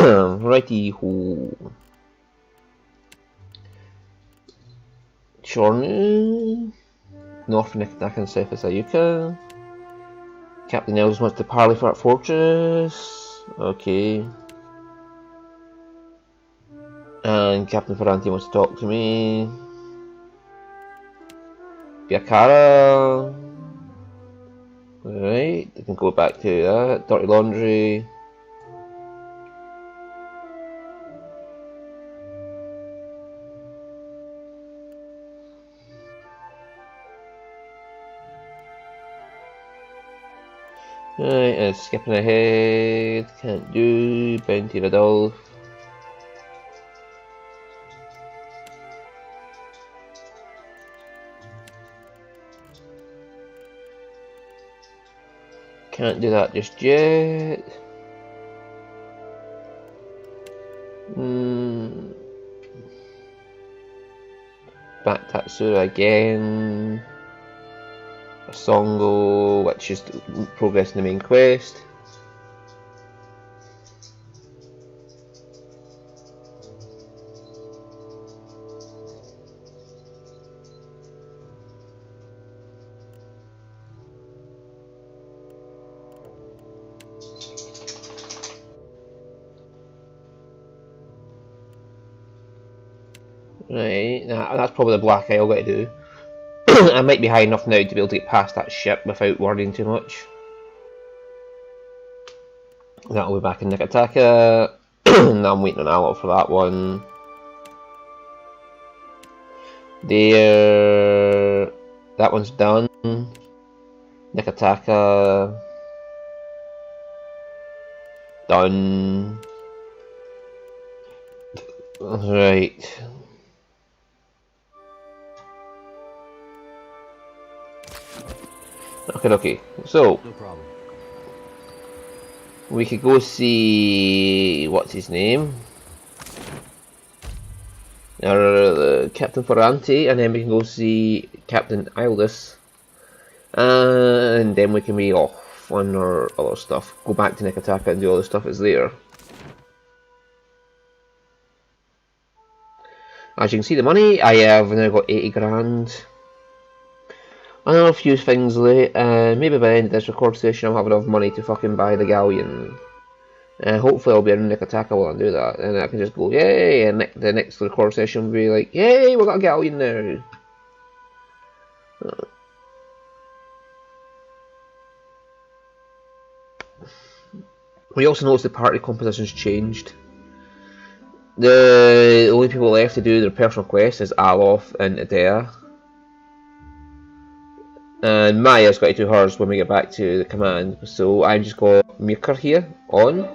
Righty ho. Chornu. North of Nikitaka and south of Sayuka. Captain Els wants to parley for that fortress. Okay. And Captain Ferranti wants to talk to me. Biakara. Right, we can go back to that. Dirty laundry. Right, skipping ahead. Can't do. Bounty Radolf. Can't do that just yet. Back Tatsura again. A Songo, which is progressing the main quest. Right, that's probably the Black Isle got to do. I might be high enough now to be able to get past that ship without worrying too much. That'll be back in Nikitaka. Now I'm waiting on Allo for that one. There, that one's done. Nikitaka, done. Right. Okay. So no problem. We could go see what's his name, Captain Ferranti, and then we can go see Captain Ildis, and then we can be off on our other stuff. Go back to Nikitaka and do all the stuff that's there. As you can see, the money I have now got 80 grand. I know a few things late, maybe by the end of this record session I'll have enough money to fucking buy the galleon. Hopefully I'll be in Nikitaka while I do that, and I can just go, yay, and the next record session will be like, yay, we got a galleon now. We also noticed the party composition's changed. The only people left to do their personal quests is Alof and Adea. And Maya's got to do hers when we get back to the command. So I just got Mirker here on,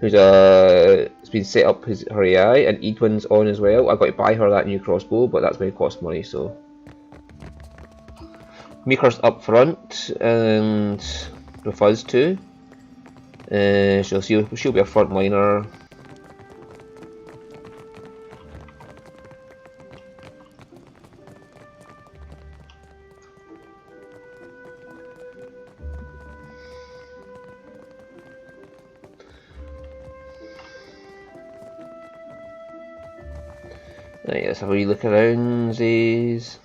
who's it's been set up her AI, and Edwin's on as well. I've got to buy her that new crossbow, but that's going to cost money. So Mirker's up front and with us too. She'll be a frontliner. Right, let's have a wee look around these.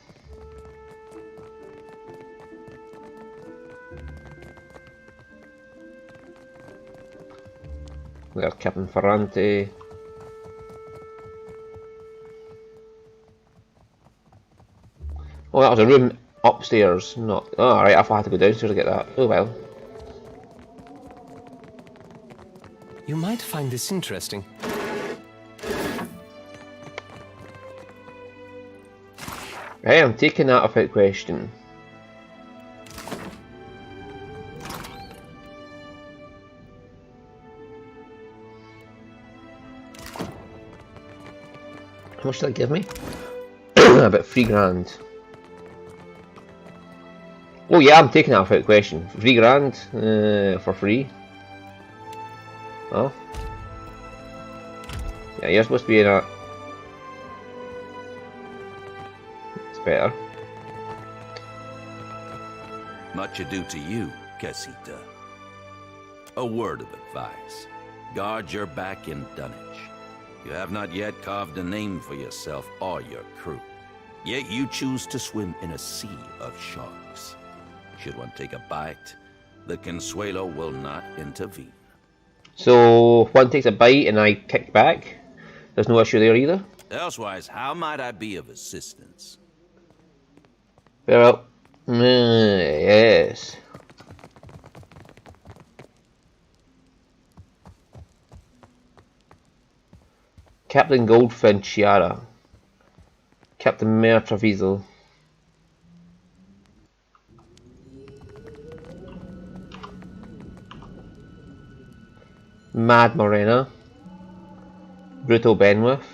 There's Captain Ferranti. Oh, that was a room upstairs, not... Oh, alright, I thought I had to go downstairs to get that. Oh well. You might find this interesting. Hey, I'm taking that without question. How much did that give me? About 3 grand. Oh yeah, I'm taking that without question. 3 grand for free. Oh. Yeah, you're supposed to be in a... It's better. Much ado to you, Casita. A word of advice. Guard your back in dunnage. You have not yet carved a name for yourself or your crew. Yet you choose to swim in a sea of sharks. Should one take a bite, the Consuelo will not intervene. So, one takes a bite and I kick back? There's no issue there either? Elsewise, how might I be of assistance? Well, yes. Captain Goldfinch Yara. Captain Mare Treviso. Mad Morena. Brutal Benwith.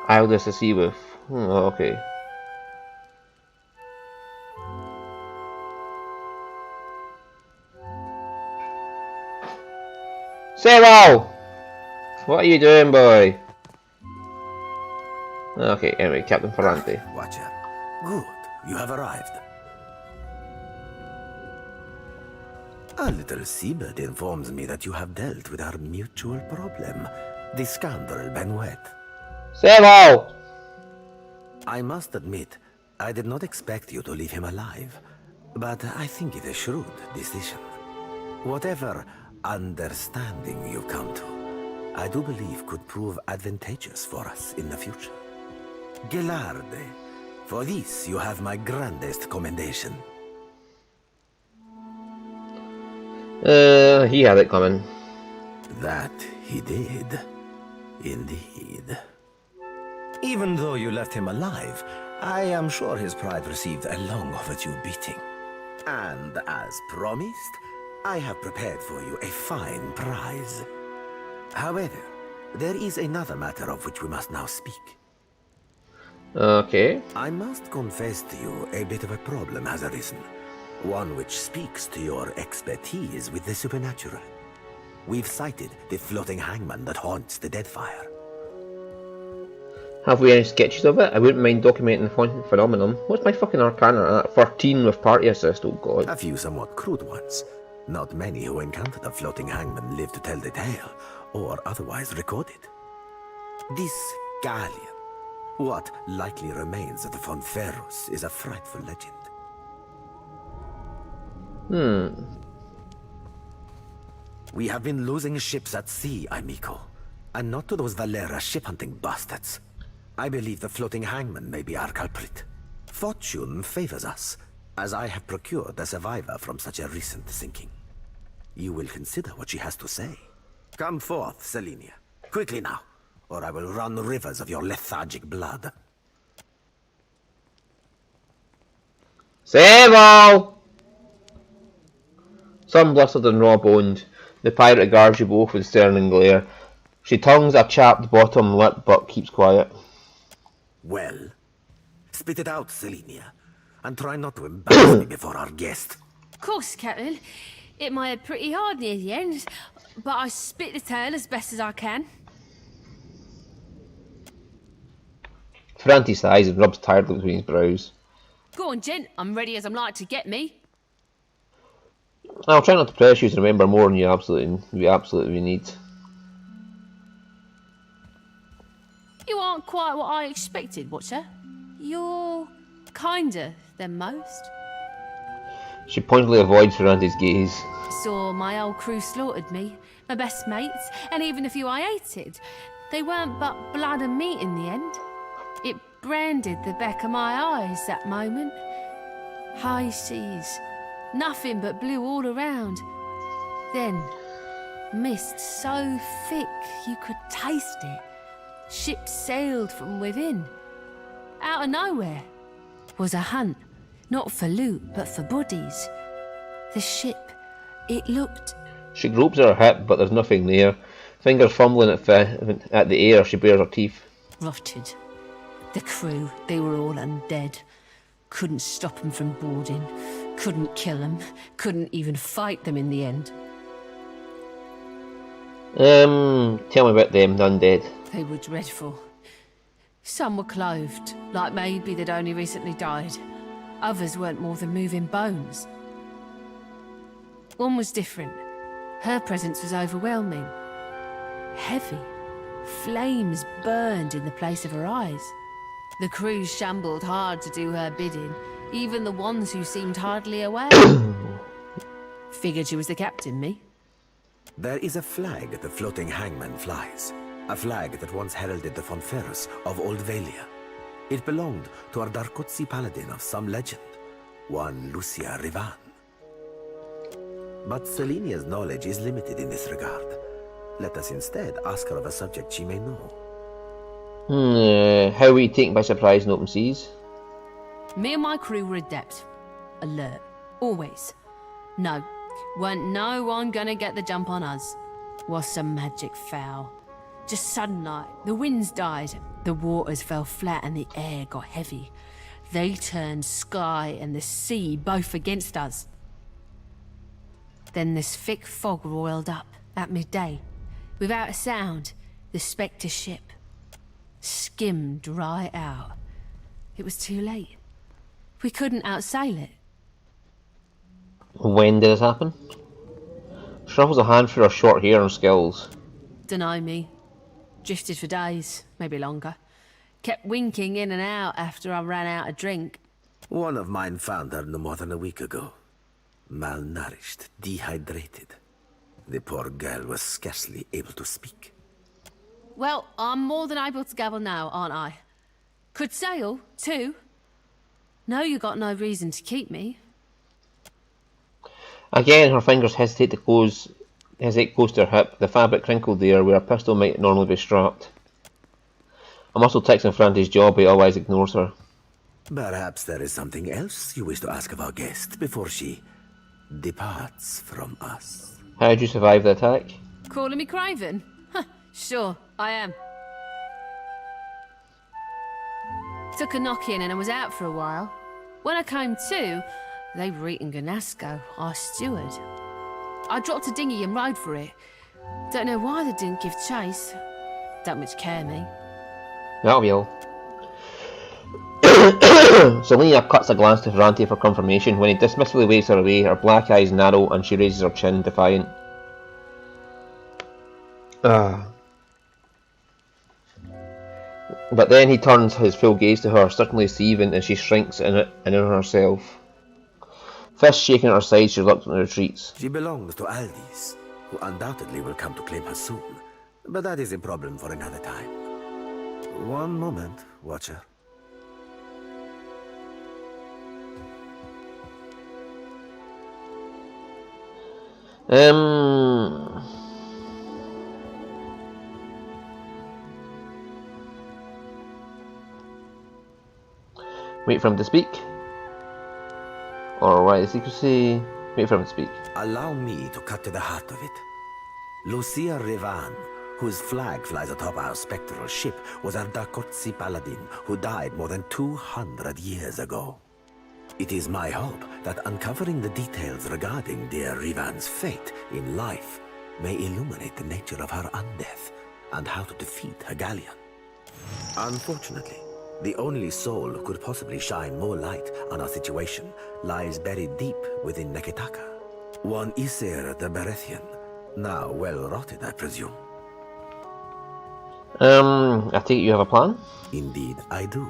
Aldous the Seawolf. Oh, okay. Cyril! What are you doing, boy? Okay, anyway, Captain Ferrante. Watcher. Good. You have arrived. A little seabird informs me that you have dealt with our mutual problem, the scoundrel Benuet. Cyril! I must admit, I did not expect you to leave him alive, but I think it a shrewd decision. Whatever understanding you come to, I do believe could prove advantageous for us in the future. Gelarde, for this you have my grandest commendation. He had it coming. That he did. Indeed. Even though you left him alive, I am sure his pride received a long overdue beating. And as promised, I have prepared for you a fine prize. However, there is another matter of which we must now speak. Okay. I must confess to you a bit of a problem has arisen. One which speaks to your expertise with the supernatural. We've sighted the floating hangman that haunts the Deadfire. Have we any sketches of it? I wouldn't mind documenting the haunting phenomenon. What's my fucking arcana at? 13 with party assist, oh god. A few somewhat crude ones. Not many who encountered a floating hangman live to tell the tale, or otherwise record it. This galleon, what likely remains of the Fonferros, is a frightful legend. We have been losing ships at sea, amico. And not to those Valera ship-hunting bastards. I believe the floating hangman may be our culprit. Fortune favors us, as I have procured a survivor from such a recent sinking. You will consider what she has to say. Come forth, Selenia. Quickly now, or I will run rivers of your lethargic blood. Sable! Sun blustered and raw-boned. The pirate regards you both with stern and glare. She tongues a chapped bottom lip, but keeps quiet. Well, spit it out, Selenia, and try not to embarrass me before our guest. Of course, Captain. It might have pretty hard near the end, but I spit the tale as best as I can. Ferrante sighs and rubs tiredly between his brows. Go on, gent. I'm ready as I'm like to get me. I'll try not to press you to remember more than you absolutely need. You aren't quite what I expected, Watcher. You're kinder than most. She pointedly avoids Ferrante's gaze. Saw my old crew slaughtered me, my best mates, and even a few I hated. They weren't but blood and meat in the end. It branded the back of my eyes that moment. High seas, nothing but blue all around. Then, mist so thick you could taste it. Ships sailed from within. Out of nowhere was a hunt, not for loot, but for bodies. The ship, it looked... She gropes at her hip, but there's nothing there. Fingers fumbling at the air, she bares her teeth. rotted. The crew, they were all undead. Couldn't stop them from boarding. Couldn't kill them. Couldn't even fight them in the end. Tell me about them, the undead. They were dreadful. Some were clothed, like maybe they'd only recently died. Others weren't more than moving bones. One was different. Her presence was overwhelming. Heavy. Flames burned in the place of her eyes. The crew shambled hard to do her bidding, even the ones who seemed hardly aware. Figured she was the captain, me. There is a flag the floating hangman flies. A flag that once heralded the Fonferus of Old Valia. It belonged to our Darkotsi paladin of some legend, one Lucia Rivan. But Selenia's knowledge is limited in this regard. Let us instead ask her of a subject she may know. How were you taken by surprise in open seas? Me and my crew were adept. Alert. Always. No. Weren't no one gonna get the jump on us. Was some magic foul. Just sudden like, the winds died, the waters fell flat and the air got heavy. They turned sky and the sea both against us. Then this thick fog roiled up at midday. Without a sound, the Spectre ship skimmed right out. It was too late. We couldn't outsail it. When did this happen? Shuffles a hand through her short hair and skills. Dunno me. Drifted for days, maybe longer. Kept winking in and out after I ran out of drink. One of mine found her no more than a week ago. Malnourished, dehydrated. The poor girl was scarcely able to speak. Well, I'm more than able to gabble now, aren't I? Could sail, too. No, you got no reason to keep me. Again, her fingers hesitate close to her hip, the fabric crinkled there where a pistol might normally be strapped. A muscle ticks in Franti's jaw, but he always ignores her. Perhaps there is something else you wish to ask of our guest before she departs from us. How did you survive the attack? Calling me Craven? Sure, I am. Took a knock-in and I was out for a while. When I came to, they were eating Ganasco, our steward. I dropped a dinghy and rode for it. Don't know why they didn't give chase. Don't much care me. That'll be all. Selena cuts a glance to Franti for confirmation. When he dismissively waves her away, her black eyes narrow and she raises her chin, defiant. But then he turns his full gaze to her, certainly seething, and she shrinks in herself. Fist shaking at her side, she reluctantly retreats. She belongs to Aldis, who undoubtedly will come to claim her soon. But that is a problem for another time. One moment, Watcher. Wait for him to speak. Or why the secrecy? Wait for him to speak. Allow me to cut to the heart of it. Lucia Rivan, whose flag flies atop our spectral ship, was a Darkotsi paladin who died more than 200 years ago. It is my hope that uncovering the details regarding dear Rivan's fate in life may illuminate the nature of her undeath and how to defeat her galleon. Unfortunately, the only soul who could possibly shine more light on our situation lies buried deep within Neketaka. One Isir the Berethian, now well rotted, I presume. I take it you have a plan? Indeed, I do.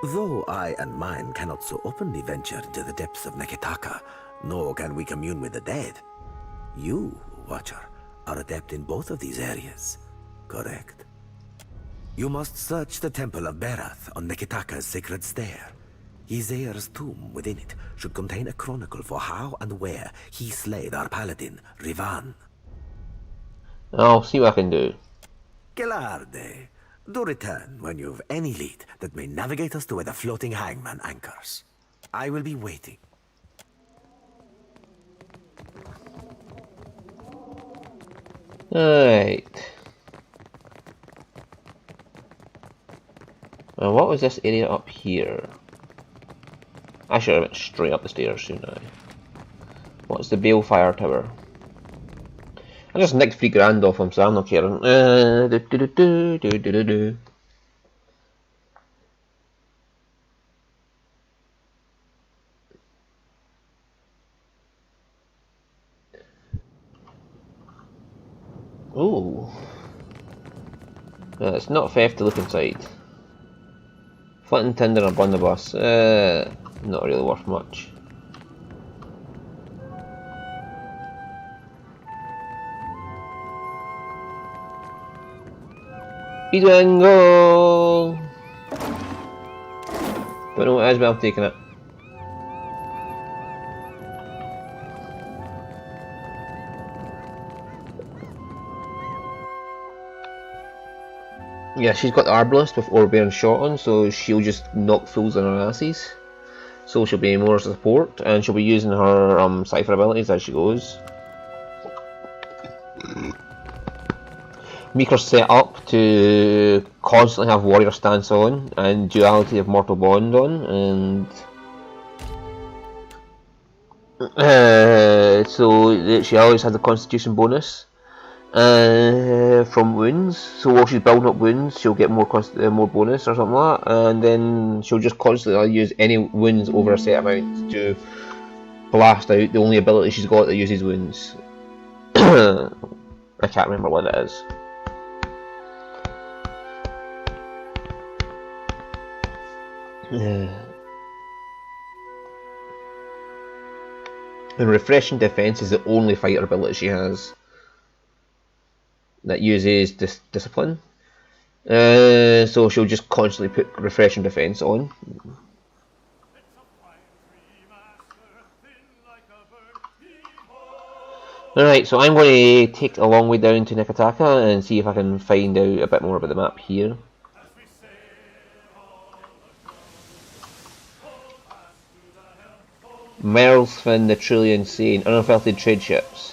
Though I and mine cannot so openly venture into the depths of Neketaka, nor can we commune with the dead. You, Watcher, are adept in both of these areas, correct? You must search the Temple of Berath on Neketaka's sacred stair. Izair's tomb within it should contain a chronicle for how and where he slayed our paladin, Rivan. I'll see what I can do. Gelarde, do return when you've any lead that may navigate us to where the floating hangman anchors. I will be waiting. Alright. What was this area up here? I should have went straight up the stairs, shouldn't I? What's the Balefire Tower? I just nicked $3,000 off him, so I'm not caring. Ooh. It's not theft to look inside. Flint and tinder and a blunderbuss. Not really worth much. Speedwing, go! Don't know what it is, but I'm taking it. Yeah, she's got the Arbalist with overbearing shot on, so she'll just knock fools on her asses. So she'll be more support, and she'll be using her Cypher abilities as she goes. Meeker's set up to constantly have Warrior Stance on, and Duality of Mortal Bond on, and so she always has a Constitution bonus. From wounds, so while she's building up wounds, she'll get more bonus or something like that, and then she'll just constantly use any wounds over a set amount to blast out the only ability she's got that uses wounds. I can't remember what it is. And Refreshing Defense is the only fighter ability she has that uses discipline, so she'll just constantly put Refreshing Defense on. Alright, so I'm going to take a long way down to Nikataka and see if I can find out a bit more about the map here. Merlsfin, the truly insane, uninfiltrated trade ships.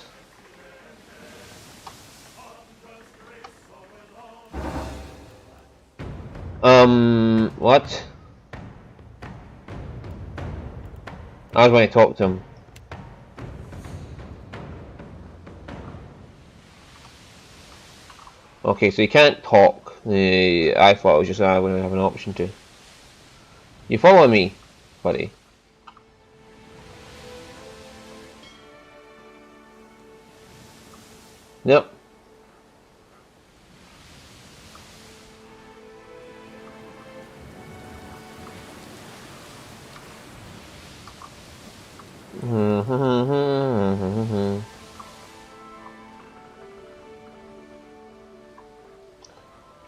What? I was going to talk to him. Okay, so you can't talk. I thought it was just I wouldn't have an option to. You follow me, buddy? Yep.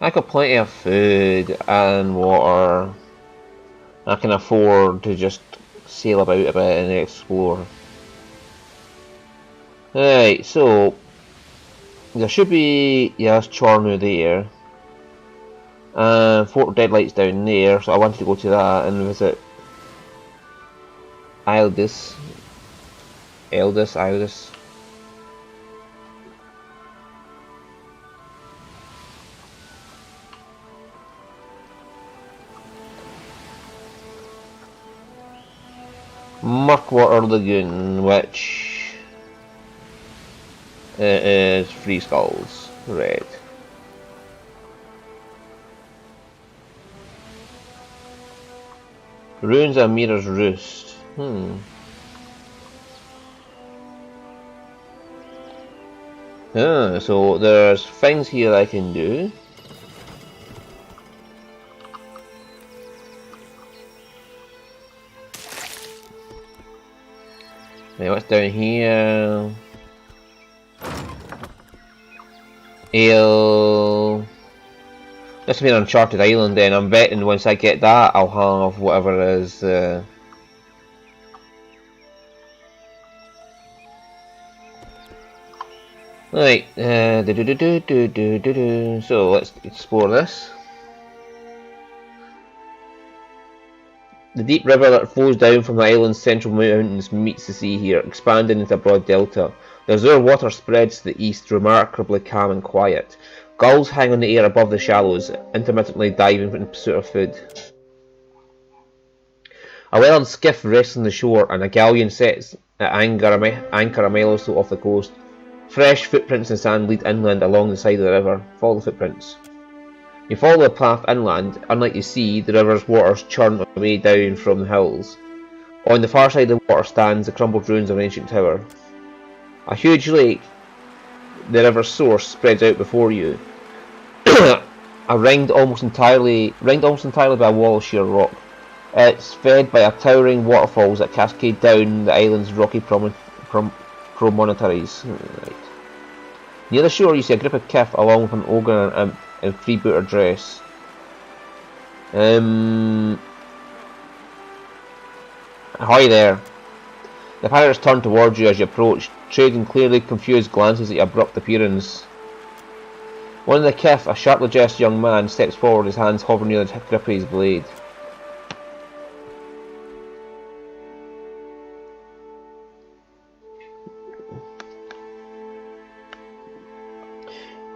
I got plenty of food and water. I can afford to just sail about a bit and explore. Right, so there should be, yeah, that's Chornu there. Fort Deadlight's down there, so I wanted to go to that and visit Eldis. Murkwater Lagoon, which is Free Skulls, red. Ruins of Mirror's Roost. So there's things here I can do. Right, what's down here? Ale. This will be an Uncharted Island then. I'm betting once I get that I'll have whatever is right, so let's explore this. The deep river that flows down from the island's central mountains meets the sea here, expanding into a broad delta. The azure water spreads to the east, remarkably calm and quiet. Gulls hang on the air above the shallows, intermittently diving in pursuit of food. A well-armed skiff rests on the shore, and a galleon sets at anchor a mile or so off the coast. Fresh footprints in sand lead inland along the side of the river. Follow the footprints. You follow the path inland. Unlike the sea, the river's waters churn away down from the hills. On the far side of the water stands the crumbled ruins of an ancient tower. A huge lake the river's source spreads out before you, ringed almost entirely by a wall of sheer rock. It's fed by a towering waterfalls that cascade down the island's rocky promontories. Right. Near the shore, you see a group of Kif along with an ogre and an imp in freebooter dress. Hi there. The pirates turn towards you as you approach, trading clearly confused glances at your abrupt appearance. One of the Kif, a sharply dressed young man, steps forward, his hands hovering near the grip of his blade.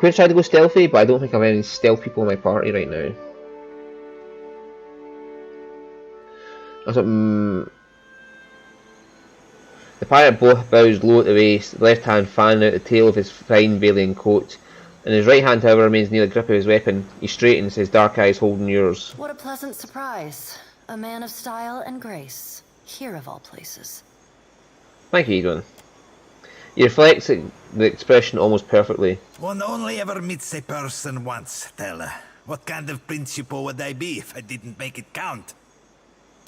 Could have tried to go stealthy, but I don't think I have any stealth people in my party right now. The pirate bows low at the waist, the left hand fanning out the tail of his fine Valian coat, and his right hand, however, remains near the grip of his weapon. He straightens, his dark eyes holding yours. What a pleasant surprise. A man of style and grace. Here of all places. Thank you, Edwin. He reflects the expression almost perfectly. One only ever meets a person once, Stella. What kind of principal would I be if I didn't make it count?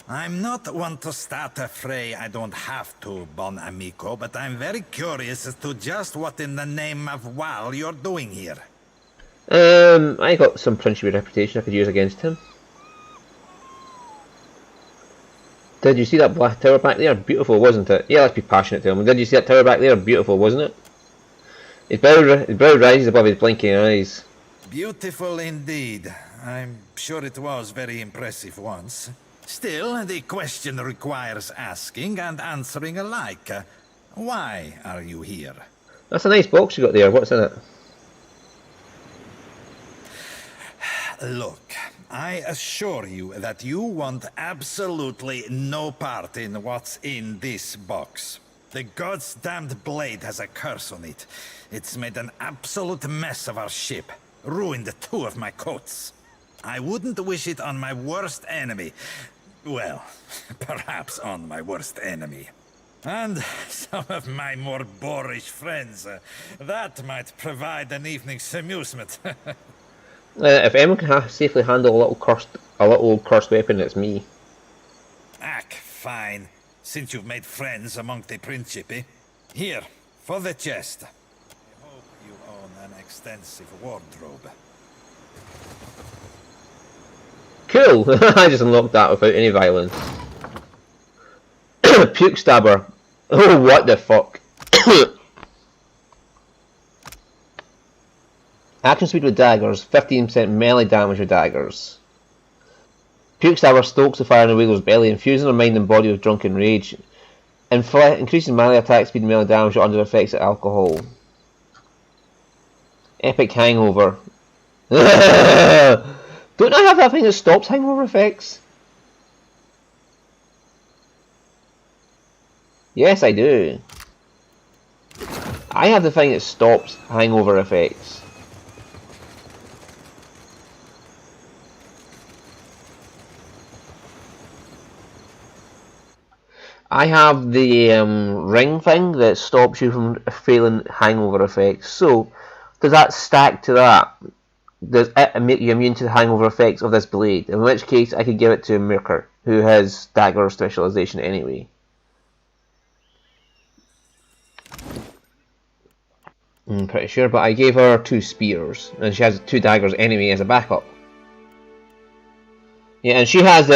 I'm not one to start a fray I don't have to, bon amico, but I'm very curious as to just what in the name of WoW you're doing here. I got some principal reputation I could use against him. Did you see that black tower back there? Beautiful, wasn't it? Yeah, let's be passionate to him. Did you see that tower back there? Beautiful, wasn't it? His brow rises above his blinking eyes. Beautiful indeed. I'm sure it was very impressive once. Still, the question requires asking and answering alike. Why are you here? That's a nice box you got there. What's in it? Look, I assure you that you want absolutely no part in what's in this box. The god's damned blade has a curse on it. It's made an absolute mess of our ship, ruined 2 of my coats. I wouldn't wish it on my worst enemy. Well, perhaps on my worst enemy. And some of my more boorish friends. That might provide an evening's amusement. If anyone can safely handle a little cursed weapon, it's me. Ack, fine. Since you've made friends among the Principi. Here, for the chest. I hope you own an extensive wardrobe. Cool! I just unlocked that without any violence. Puke stabber. Oh, what the fuck? Action speed with daggers, 15% melee damage with daggers. Puke stabber stokes the fire in the whale's belly, infusing her mind and body with drunken rage. Increasing melee attack speed and melee damage under the effects of alcohol. Epic hangover. Don't I have that thing that stops hangover effects? Yes, I do. I have the thing that stops hangover effects. I have the ring thing that stops you from feeling hangover effects. So, does that stack to that? Does it make you immune to the hangover effects of this blade? In which case, I could give it to Mirker, who has dagger specialization anyway. I'm pretty sure, but I gave her 2 spears, and she has 2 daggers anyway as a backup. Yeah, and she has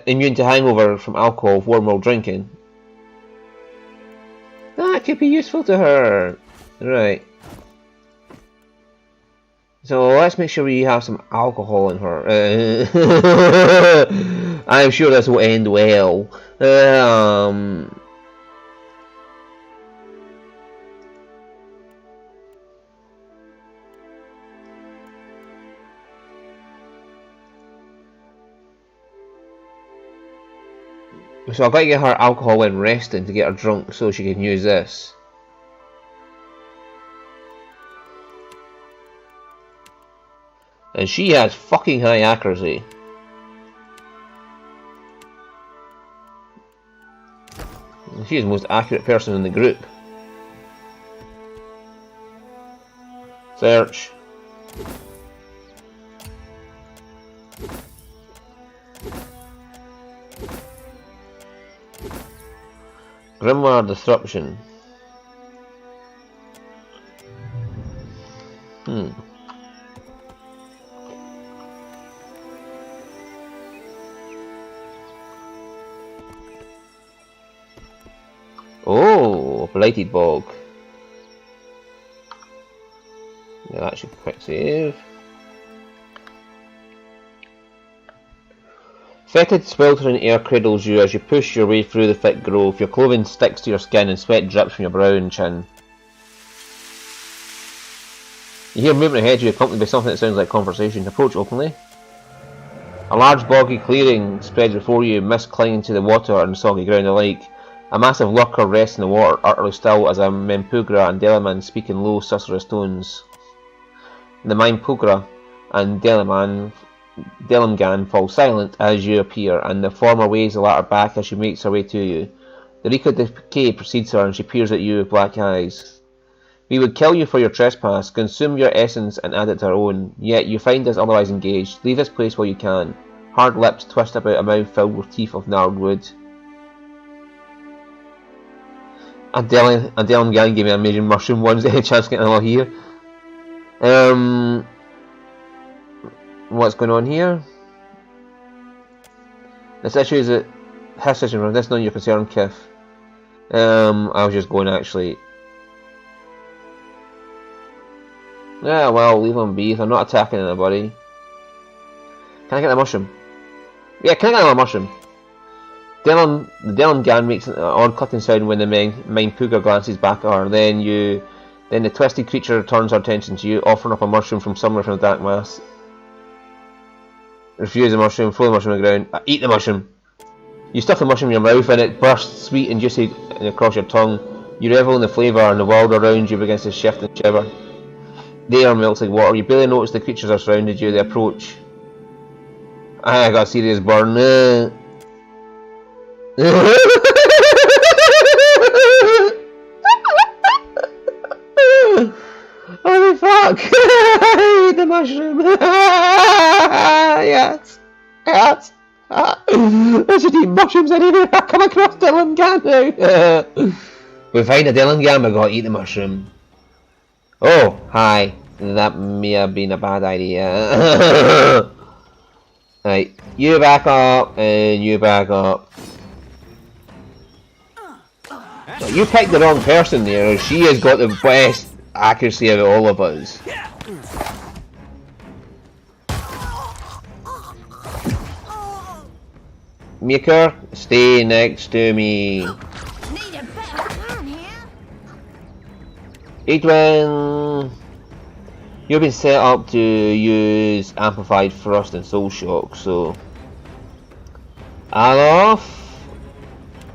immune to hangover from alcohol warm while drinking. That could be useful to her. Right. So let's make sure we have some alcohol in her. I'm sure this will end well. So I've got to get her alcohol when resting to get her drunk so she can use this. And she has fucking high accuracy. She is the most accurate person in the group. Search. Grimoire Disruption. Oh, Blighted Bog. Yeah, that should quick save. Fetid sweltering air cradles you as you push your way through the thick growth. Your clothing sticks to your skin and sweat drips from your brow and chin. You hear movement ahead of you accompanied by something that sounds like conversation. Approach openly. A large boggy clearing spreads before you, mist clinging to the water and soggy ground alike. A massive lurker rests in the water, utterly still as a Mempugra and Delaman speak in low, susurrus tones. The Mempugra and Delamgan fall silent as you appear, and the former waves the latter back as she makes her way to you. The reek of decay precedes her, and she peers at you with black eyes. We would kill you for your trespass, consume your essence and add it to our own, yet you find us otherwise engaged. Leave this place while you can. Hard lips twist about a mouth filled with teeth of gnarled wood. And Delamgan gave me a amazing mushroom once, any chance of getting another here. What's going on here? This issue is that his decision, this not your concern, Kif. I was just going actually. Yeah, well, leave them be. I'm not attacking anybody. Can I get the mushroom? Yeah, can I get another mushroom? The Delamgan makes an odd cutting sound when the Mempugra glances back at her. Then the twisted creature turns her attention to you, offering up a mushroom from somewhere from the dark mass. Refuse the mushroom, throw the mushroom on the ground. Eat the mushroom. You stuff the mushroom in your mouth and it bursts sweet and juicy across your tongue. You revel in the flavour and the world around you begins to shift and shiver. The air melts like water. You barely notice the creatures are surrounded you. They approach. I got a serious burn. Holy fuck! I ate the mushroom! Yes! Yes! I should eat mushrooms anyway if I come across Delamgan now! We find a Delamgan, we gotta eat the mushroom. Oh, hi. That may have been a bad idea. Right, you back up, and you back up. So you picked the wrong person there. She has got the best accuracy of all of us. Maker, stay next to me. Adrian, you've been set up to use amplified thrust and soul shock, so Alof,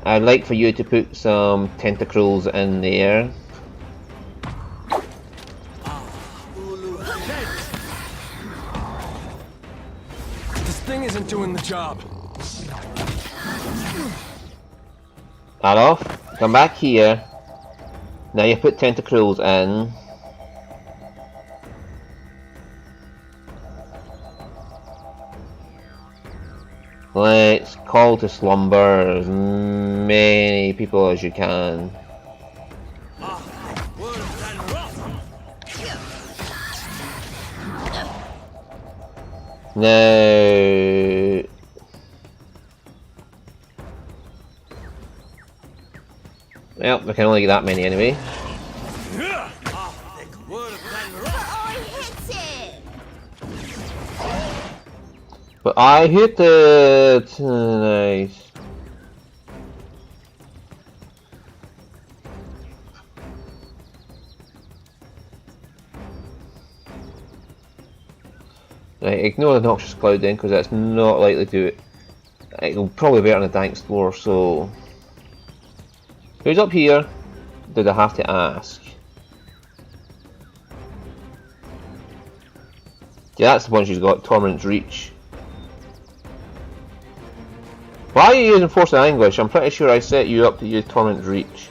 I'd like for you to put some tentacles in there. This thing isn't doing the job. Alof, come back here. Now you put tentacles in. Let's call to slumber as many people as you can. Now, well, we can only get that many anyway. But I hit it! Nice. Right, ignore the noxious cloud then, because that's not likely to... It'll probably be better on the dank store, so... Who's up here? Did I have to ask? Yeah, that's the one she's got, Torment's Reach. Why are you using Force of Anguish? I'm pretty sure I set you up to use Torment's Reach.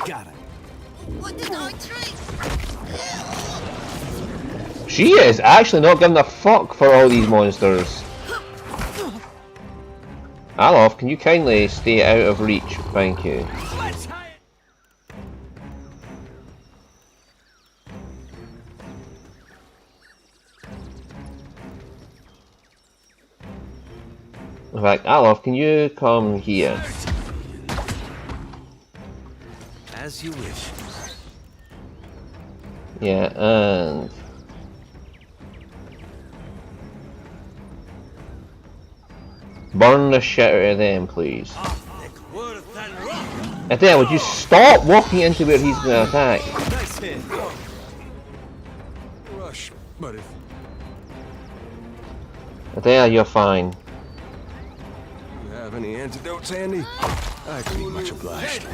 Got it. What did I treat? She is actually not giving a fuck for all these monsters. Alof, can you kindly stay out of reach? Thank you. In fact, Alof, can you come here? As you wish. Yeah, and... burn the shit out of them, please. Adele, would you stop walking into where he's going to attack? Nice hit. Rush, but if Adele, you're fine. you have any antidotes handy, I'd be much obliged.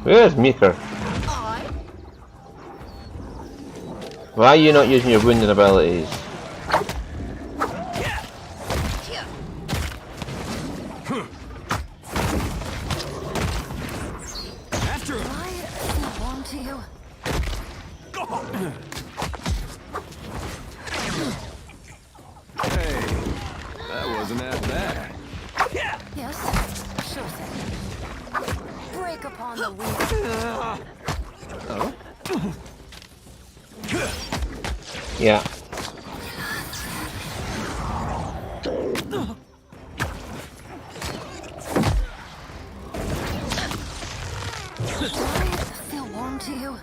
Where's Meeker? Why are you not using your wounding abilities? After him. I belong to you. Hey, that wasn't that bad. Yes, sure thing. Break upon the weak. Yeah. Do I feel warm to you?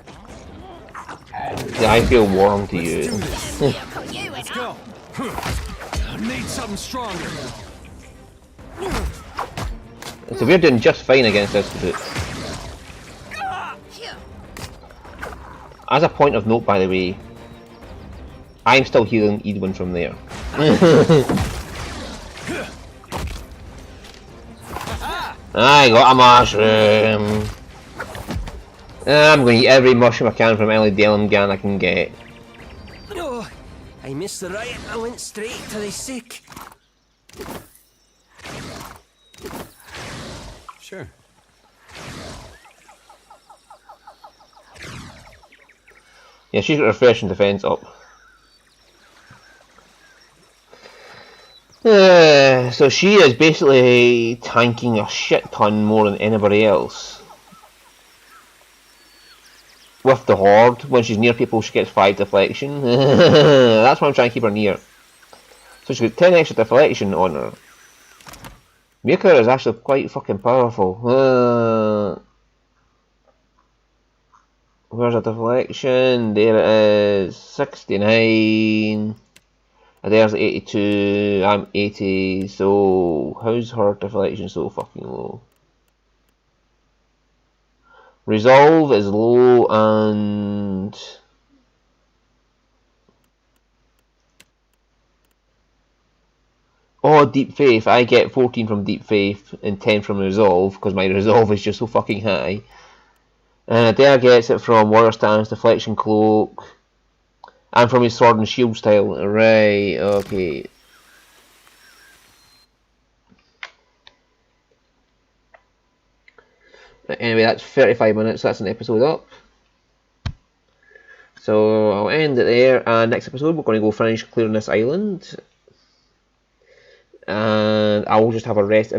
Yeah, I feel warm to you. Let's go. I need something stronger. So we're doing just fine against this group. As a point of note, by the way, I'm still healing Edwin from there. I got a mushroom. I'm going to eat every mushroom I can from any Delimgan I can get. Oh, I missed the riot. I went straight to the sick. Sure. Yeah, she's got refresh and defense up. So she is basically tanking a shit ton more than anybody else. With the Horde, when she's near people she gets 5 deflection. That's why I'm trying to keep her near. So she's got 10 extra deflection on her. Mika is actually quite fucking powerful. Where's a deflection? There it is. 69. There's 82. I'm 80. So how's her deflection so fucking low? Resolve is low and oh, Deep Faith. I get 14 from Deep Faith and 10 from Resolve because my Resolve is just so fucking high. Dare gets it from Warrior Stance, Deflection Cloak, and from his Sword and Shield style. Right, okay. Anyway, that's 35 minutes, that's an episode up. So I'll end it there, and next episode we're going to go finish clearing this island. And I will just have a rest in between.